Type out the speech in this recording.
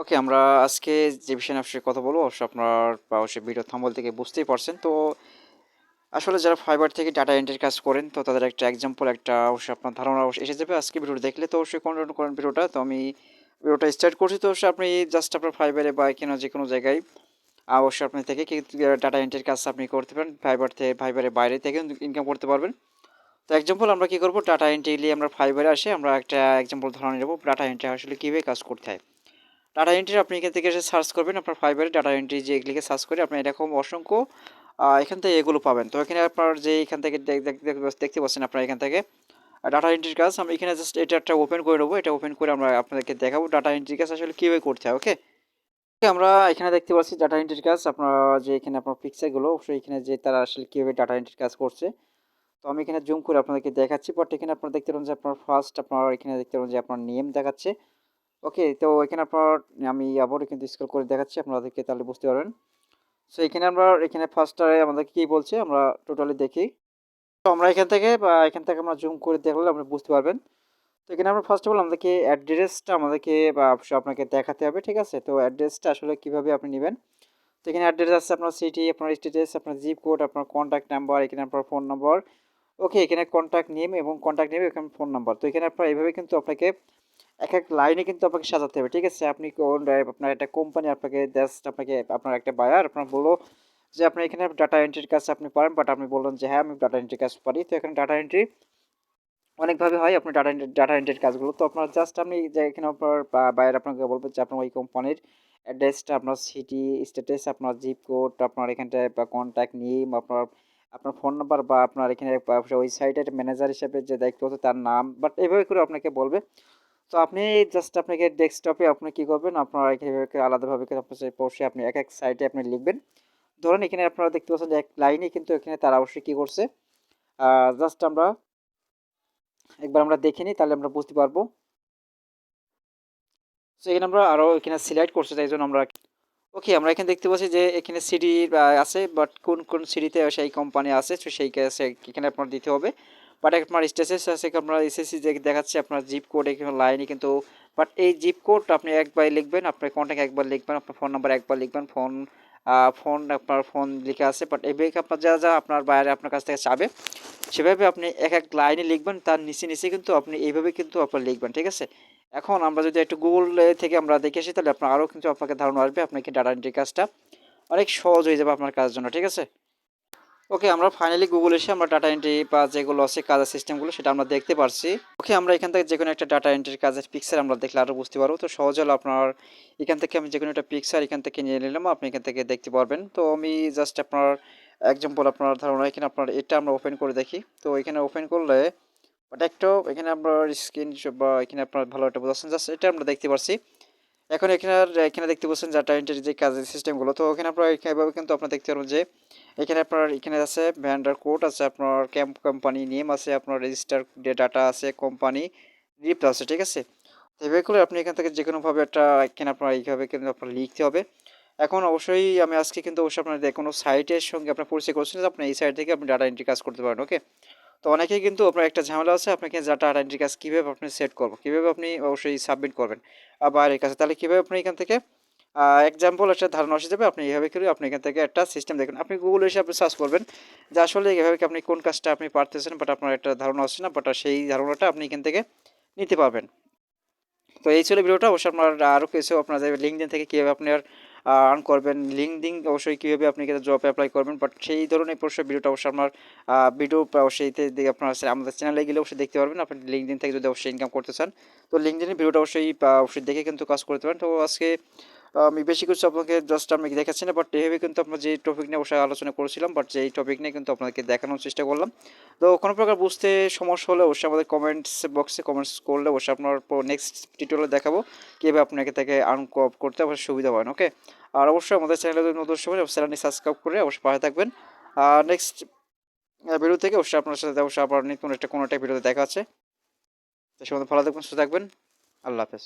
ওকে, আমরা আজকে যে বিষয় নিয়ে অবশ্যই কথা বলবো অবশ্যই আপনার বা অবশ্যই ভিডিও থাম্বনেল থেকে বুঝতেই পারছেন। তো আসলে যারা ফাইবার থেকে ডাটা এন্ট্রির কাজ করেন তো তাদের একটা এক্সাম্পল একটা অবশ্যই আপনার ধারণা অবশ্যই এসে যাবে। আজকে ভিডিওটা দেখলে তো অবশ্যই কন্টিনিউ করেন ভিডিওটা। তো আমি ভিডিওটা স্টার্ট করছি। তো অবশ্যই আপনি জাস্ট আপনার ফাইবারে বা এখানে যেকোনো জায়গায় অবশ্যই আপনি থেকে কিন্তু ডাটা এন্ট্রির কাজ আপনি করতে পারেন। ফাইবারের বাইরে থেকেও ইনকাম করতে পারবেন। তো এক্সাম্পল আমরা কি করব, ডাটা এন্ট্রি আমরা ফাইবারে আসে আমরা একটা এক্সাম্পল ধারণা নেব ডাটা এন্ট্রি আসলে কীভাবে কাজ করতে হয়। ডাটা এন্ট্রি আপনি এখান থেকে এসে সার্চ করবেন আপনার ফাইবারে ডাটা এন্ট্রি যে লিখে সার্চ করে আপনি এরকম অসংখ্য এখান থেকে এগুলো পাবেন। তো এখানে আপনার যে এখান থেকে দেখতে পাচ্ছেন আপনার এখান থেকে ডাটা এন্ট্রির কাজ আমি এখানে জাস্ট এটা একটা ওপেন করে নেবো। এটা ওপেন করে আমরা আপনাদেরকে দেখাবো ডাটা এন্ট্রির কাজ আসলে কীভাবে করতে হয়। ওকে, আমরা এখানে দেখতে পাচ্ছি ডাটা এন্ট্রির কাজ আপনার যে এখানে আপনার পিকচারগুলো অবশ্যই এখানে যে তারা আসলে কীভাবে ডাটা এন্ট্রির কাজ করছে। তো আমি এখানে জুম করে আপনাদেরকে দেখাচ্ছি। বাট এখানে আপনারা দেখতে পারেন যে আপনার ফার্স্ট আপনার এখানে দেখতে পারেন যে আপনার নেম দেখাচ্ছে। ওকে, তো এখানে আপনার আমি আবারও কিন্তু স্ক্রল করে দেখাচ্ছি আপনাদেরকে, তাহলে বুঝতে পারবেন। সো এখানে আমরা এখানে ফার্স্টে আমাদেরকে কি বলছে আমরা টোটালি দেখি। তো আমরা এখান থেকে আমরা জুম করে দেখলে আপনি বুঝতে পারবেন। তো এখানে আমরা ফার্স্ট অফ অল আমাদেরকে অ্যাড্রেসটা আমাদেরকে বা অবশ্যই আপনাকে দেখাতে হবে, ঠিক আছে? তো অ্যাড্রেসটা আসলে কিভাবে আপনি নেবেন। তো এখানে অ্যাড্রেস আছে আপনার সিটি, আপনার স্টেটাস, আপনার জিপ কোড, আপনার কন্ট্যাক্ট নাম্বার, এখানে আপনার ফোন নম্বর। ওকে, এখানে কন্ট্যাক্ট নেম এখানে ফোন নাম্বার। তো এখানে আপনার এইভাবে কিন্তু আপনাকে এক লাইনে কিন্তু আপনাকে সাজাতে হবে, ঠিক আছে? আপনি আপনার একটা কোম্পানি আপনাকে জাস্ট আপনাকে আপনার একটা বায়ার আপনার বললো যে আপনি এখানে ডাটা এন্ট্রির কাজ আপনি পারেন, বাট আপনি বললেন যে হ্যাঁ আমি ডাটা এন্ট্রির কাজ পারি। তো এখানে ডাটা এন্ট্রি অনেকভাবে হয় আপনি ডাটা এন্ট্রির কাজগুলো। তো আপনার জাস্ট আপনি যে এখানে আপনার বায়ার আপনাকে বলবে যে আপনার ওই কোম্পানির অ্যাড্রেসটা, আপনার সিটি, স্ট্যাটাস, আপনার জিপ কোড, আপনার এখানটায় বা কন্ট্যাক্ট নেম, আপনার আপনার ফোন নাম্বার বা আপনার এখানে ওই সাইটের ম্যানেজার হিসেবে যে দায়িত্ব তার নাম, বাট এভাবে করে আপনাকে বলবে। তো আপনি জাস্ট আপনাকে ডেস্কটপে আপনি কি করবেন, আপনার এভাবে আলাদাভাবে করে আপনার বসে আপনি এক সাইটে আপনি লিখবেন। ধরুন এখানে আপনারা দেখতে পাচ্ছেন যে এক লাইনে কিন্তু এখানে তারা অবশ্যই কি করছে, জাস্ট আমরা একবার আমরা দেখে নিই তাহলে আমরা বুঝতে পারবো। তো এখানে আমরা আরও এখানে সিলেক্ট করতে চাই, এই জন্য আমরা ওকে আমরা এখানে দেখতে পাচ্ছি যে এখানে সিডি আছে, বাট কোন কোন সিডিতে সেই কোম্পানি আছে তো সেই কেসে এখানে আপনার দিতে হবে। বাট আপনার স্টেটাস আছে আপনার এসএসসি যে দেখাচ্ছে আপনার জিপ কোড এখানে লাইনে কিন্তু, বাট এই জিপ কোড আপনি একবার লিখবেন, আপনার কন্ট্যাক্ট একবার লিখবেন, আপনার ফোন নাম্বার একবার লিখবেন, আপনার ফোন লিখে আছে। বাট এভাবে আপনার যা যা আপনার বাইরে আপনার কাছ থেকে চাবে সেভাবে আপনি এক এক লাইনে লিখবেন, তার নিচে নিচে কিন্তু আপনি এইভাবে কিন্তু আপনার লিখবেন, ঠিক আছে? এখন আমরা যদি একটু গুগল থেকে আমরা দেখে আসি তাহলে আপনার আরও কিন্তু আপনাকে ধারণা আসবে, আপনাকে ডাটা এন্ট্রি কাজটা অনেক সহজ হয়ে যাবে আপনার কাজের জন্য, ঠিক আছে? ওকে, আমরা ফাইনালি গুগল এসে আমরা ডাটা এন্ট্রি বা যেগুলো আছে কাজের সিস্টেমগুলো সেটা আমরা দেখতে পারছি। ওকে, আমরা এখান থেকে যে কোনো একটা ডাটা এন্ট্রির কাজের পিকচার আমরা দেখলে আরও বুঝতে পারবো। তো সহজ হলো আপনার এখান থেকে আমি যে কোনো একটা পিকচার এখান থেকে নিয়ে নিলাম, আপনি এখান থেকে দেখতে পারবেন। তো আমি জাস্ট আপনার এক্সাম্পল আপনার ধারণা এখানে আপনার এটা আমরা ওপেন করে দেখি। তো এখানে ওপেন করলে বাট একটু এখানে আপনার স্ক্রিন বা এখানে আপনার ভালো একটা বোঝাচ্ছেন, জাস্ট এটা আমরা দেখতে পারছি। এখন এখানে দেখতে পাচ্ছেন ডাটা এন্ট্রির যে কাজের সিস্টেমগুলো, তো এখানে আপনার এভাবে কিন্তু আপনার দেখতে পারবেন যে এখানে আপনার এখানে আছে ভ্যান্ডার কোড আছে, আপনার কোম্পানি নেম আছে, আপনার রেজিস্টার ডাটা আছে, কোম্পানি রিপ্ট আছে, ঠিক আছে? তো এভাবে করে আপনি এখান থেকে যে কোনোভাবে একটা এখানে আপনার এইভাবে কিন্তু আপনার লিখতে হবে। এখন অবশ্যই আমি আজকে কিন্তু অবশ্যই আপনার কোনো সাইটের সঙ্গে আপনার পরিচয় করছেন যে আপনি এই সাইট থেকে আপনি ডাটা এন্ট্রি কাজ করতে পারেন। ওকে, তো অনেকেই কিন্তু আপনার একটা ঝামেলা আছে আপনাকে ডাটা এন্ট্রি কাজ কীভাবে আপনি সেট করবো, কীভাবে আপনি অবশ্যই সাবমিট করবেন বাইরের কাছে, তাহলে কীভাবে আপনি এখান থেকে এক্সাম্পল একটা ধারণা এসে যাবে। আপনি এইভাবে করে আপনি এখান থেকে একটা সিস্টেম দেখুন, আপনি গুগল এসে আপনি সার্চ করবেন যে আসলে এভাবে কি আপনি কোন কাজটা আপনি পারতেছেন, বাট আপনার একটা ধারণা আসছে না, বাট সেই ধারণাটা আপনি এখান থেকে নিতে পারবেন। তো এই ছিল ভিডিওটা। অবশ্যই আপনার আরও কিছু আপনাদের লিঙ্কডিন থেকে কীভাবে আপনার আর্ন করবেন, লিঙ্কডিন অবশ্যই কীভাবে আপনি জব অ্যাপ্লাই করবেন, বাট সেই ধরনের অবশ্যই ভিডিওটা অবশ্যই আপনার ভিডিও অবশ্যই দিকে আপনার আমাদের চ্যানেলে গেলে অবশ্যই দেখতে পারবেন। আপনি লিঙ্কডিন থেকে যদি অবশ্যই ইনকাম করতে চান তো লিঙ্কডিনের ভিডিওটা অবশ্যই দেখে কিন্তু কাজ করতে পারেন। তো আজকে আমি বেশি কিছু আপনাকে জাস্ট আমি দেখাচ্ছি না, বাট এভাবে কিন্তু আপনার যে টপিক নিয়ে অবশ্যই আলোচনা করেছিলাম, বাট যেই টপিক নিয়ে কিন্তু আপনাকে দেখানোর চেষ্টা করলাম। তো কোনো প্রকার বুঝতে সমস্যা হলে অবশ্যই আমাদের কমেন্টস বক্সে কমেন্টস করলে অবশ্যই আপনার নেক্সট টিউটোরিয়ালে দেখাবো কীভাবে আপনাকে থেকে আর্ন করতে অবশ্যই সুবিধা হয়। ওকে, আর অবশ্যই আমাদের চ্যানেলে যদি নতুন সময় চ্যানেলটি সাবস্ক্রাইব করে অবশ্যই পাশে থাকবেন। নেক্সট ভিডিও থেকে অবশ্যই আপনার সাথে অবশ্যই আবার নতুন একটা কোনো একটা ভিডিওতে দেখা আছে। তো সে ভালো থাকবেন, সুস্থ থাকবেন। আল্লাহ হাফেজ।